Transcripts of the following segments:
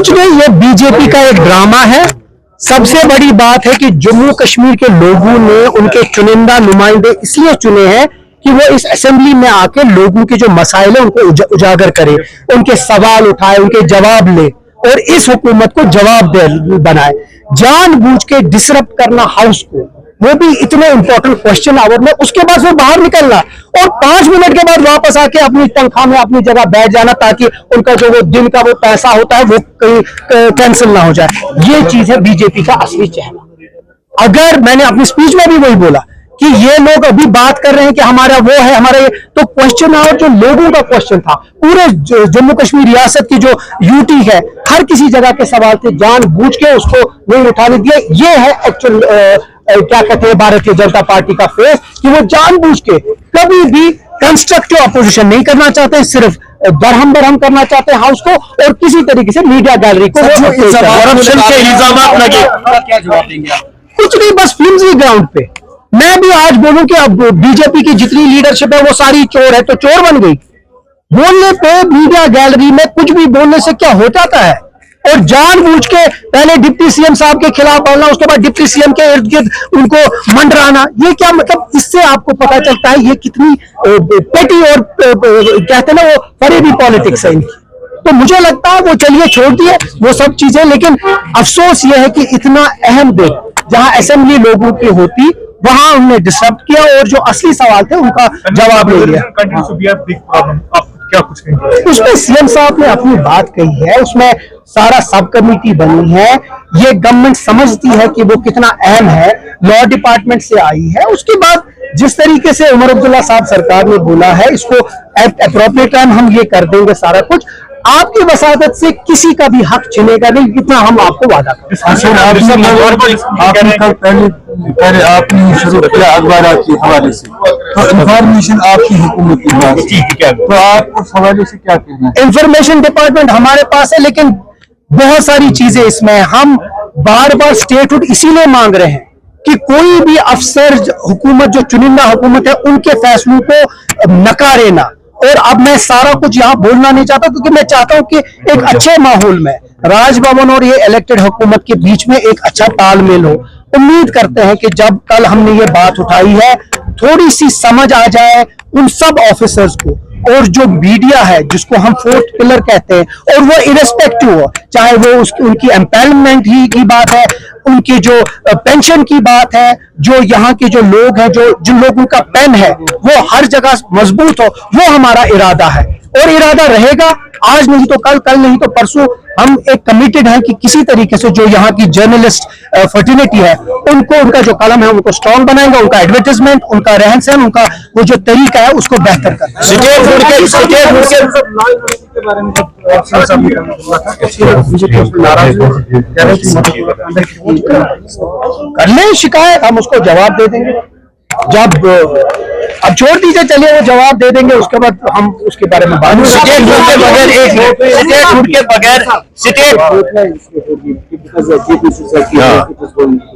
कुछ नहीं, ये बीजेपी का एक ड्रामा है। सबसे बड़ी बात है कि जम्मू कश्मीर के लोगों ने उनके चुनिंदा नुमाइंदे इसलिए चुने हैं कि वो इस असेंबली में आके लोगों के जो मसाइल है उनको उजागर करे, उनके सवाल उठाए, उनके जवाब ले और इस हुकूमत को जवाब दे बनाए। जानबूझ के डिसरप्ट करना हाउस को, वो भी इतने इंपॉर्टेंट क्वेश्चन आवर में, उसके बाद वो बाहर निकलना और 5 मिनट के बाद वापस आके अपनी तनख्वाह में अपनी जगह बैठ जाना ताकि उनका जो वो दिन का वो पैसा होता है वो कहीं कैंसिल ना हो जाए। ये चीज है बीजेपी का असली चेहरा। अगर मैंने अपनी स्पीच में भी वही बोला कि ये लोग अभी बात कर रहे हैं कि हमारा वो है, हमारे, तो क्वेश्चन और जो लोगों का क्वेश्चन था, पूरे जम्मू कश्मीर रियासत की जो यूटी है, हर किसी जगह के सवाल थे, जानबूझ के उसको नहीं उठाने दिए। ये है एक्चुअल क्या कहते हैं भारतीय जनता पार्टी का फेस, कि वो जानबूझ के कभी भी कंस्ट्रक्टिव अपोजिशन नहीं करना चाहते, सिर्फ बरहम बरहम करना चाहते हैं हाउस को और किसी तरीके से मीडिया गैलरी को करप्शन के इल्जामात लगे। क्या जवाब देंगे आप? कुछ नहीं, बस फ्लिम्सी ग्राउंड पे। मैं भी आज बोलूं कि अब बीजेपी की जितनी लीडरशिप है वो सारी चोर है, तो चोर बन गई। बोलने पे मीडिया गैलरी में कुछ भी बोलने से क्या हो जाता है, और जानबूझ के पहले डिप्टी सीएम साहब के खिलाफ बोलना, उसके बाद डिप्टी सीएम के इर्द गिर्द उनको मंडराना, ये क्या मतलब? इससे आपको पता चलता है ये कितनी पेटी और कहते हैं ना वो फरेबी पॉलिटिक्स है इनकी। तो मुझे लगता है वो चलिए छोड़ दिए वो सब चीजें, लेकिन अफसोस ये है कि इतना अहम दिन जहां असेंबली लोगों की होती वहां उन्होंने डिस्टर्ब किया और जो असली सवाल थे उनका जवाब नहीं दिया। उसमें सीएम साहब ने अपनी बात कही है, उसमें सारा सब कमेटी बनी है, ये गवर्नमेंट समझती है कि वो कितना अहम है, लॉ डिपार्टमेंट से आई है। उसके बाद जिस तरीके से उमर अब्दुल्ला साहब सरकार ने बोला है, इसको एप्रोप्रिएट टाइम हम ये कर देंगे सारा कुछ, आपकी वसादत से किसी का भी हक छिनेगा नहीं, इतना हम आपको वादा करते पहले आपने शुरू किया अखबार के हवाले से, तो इंफॉर्मेशन आपकी हुकूमत की बात है, तो आप उस हवाले से क्या कहना है? इंफॉर्मेशन डिपार्टमेंट हमारे पास है, लेकिन बहुत सारी चीजें इसमें हम बार बार स्टेटहुड इसीलिए मांग रहे हैं कि कोई भी अफसर हुकूमत जो चुनिंदा हुकूमत है उनके फैसलों को नकारे ना। और अब मैं सारा कुछ यहाँ बोलना नहीं चाहता, क्योंकि मैं चाहता हूँ कि एक अच्छे माहौल में राजभवन और ये इलेक्टेड हुकूमत के बीच में एक अच्छा तालमेल हो। उम्मीद करते हैं कि जब कल हमने ये बात उठाई है, थोड़ी सी समझ आ जाए उन सब ऑफिसर्स को, और जो मीडिया है जिसको हम फोर्थ पिलर कहते हैं, और वो इरेस्पेक्टिव हो, चाहे वो उनकी एम्पैनलमेंट ही की बात है, उनकी जो पेंशन की बात है, जो यहाँ के जो लोग हैं, जो जिन लोगों का पेन है वो हर जगह मजबूत हो, वो हमारा इरादा है और इरादा रहेगा। आज नहीं तो कल, कल नहीं तो परसों हम एक कमिटेड है कि किसी तरीके से जो यहाँ की जर्नलिस्ट फर्टिलिटी है उनको, उनका जो कलम है उनको स्ट्रॉन्ग बनाएंगे, उनका एडवर्टाइजमेंट, उनका रहन सहन, उनका वो जो तरीका है उसको बेहतर करना। कर ले शिकायत, हम उसको जवाब दे देंगे। जब अब छोड़ दीजिए, चलिए वो जवाब दे देंगे, उसके बाद हम उसके बारे में बात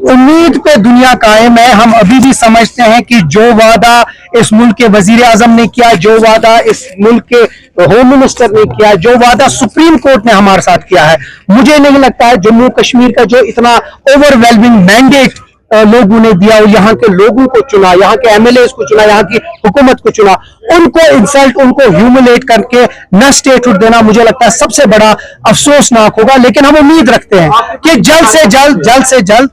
उम्मीद पे दुनिया कायम है। हम अभी भी समझते हैं कि जो वादा इस मुल्क के वजीर आजम ने किया, जो वादा इस मुल्क के होम मिनिस्टर ने किया, जो वादा सुप्रीम कोर्ट ने हमारे साथ किया है, मुझे नहीं लगता है जम्मू कश्मीर का जो इतना ओवरवेलमिंग मैंडेट लोगों ने दिया और यहाँ के लोगों को चुना, यहाँ के एमएलए को चुना, यहाँ की हुकूमत को चुना, उनको इंसल्ट, उनको ह्यूमिलेट करके न स्टेटहुड देना मुझे लगता है सबसे बड़ा अफसोसनाक होगा। लेकिन हम उम्मीद रखते हैं कि जल्द से जल्द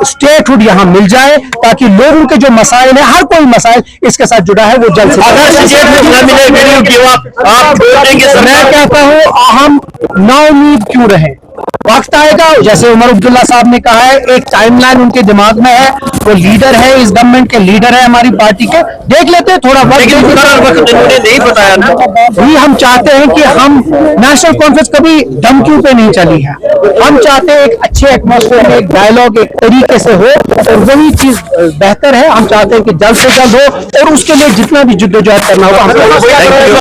स्टेटहुड यहाँ मिल जाए, ताकि लोगों के जो मसाइल है, हर कोई मसाइल इसके साथ जुड़ा है, वो जल्द से मैं कहता हूँ हम नाउम्मीद क्यों रहे, वक्त आएगा। जैसे उमर अब्दुल्ला साहब ने कहा है, एक टाइमलाइन उनके दिमाग में है, वो लीडर है, इस गवर्नमेंट के लीडर है हमारी पार्टी के, देख लेते हैं थोड़ा वक्त नहीं बताया ना। भी हम चाहते हैं कि हम नेशनल कॉन्फ्रेंस कभी धमकियों पे नहीं चली है, हम चाहते हैं एक अच्छे एटमॉस्फेयर में एक डायलॉग एक तरीके से हो, और वही चीज बेहतर है। हम चाहते हैं कि जल्द से जल्द हो और उसके लिए जितना भी जिद्दोजहद करना होगा हम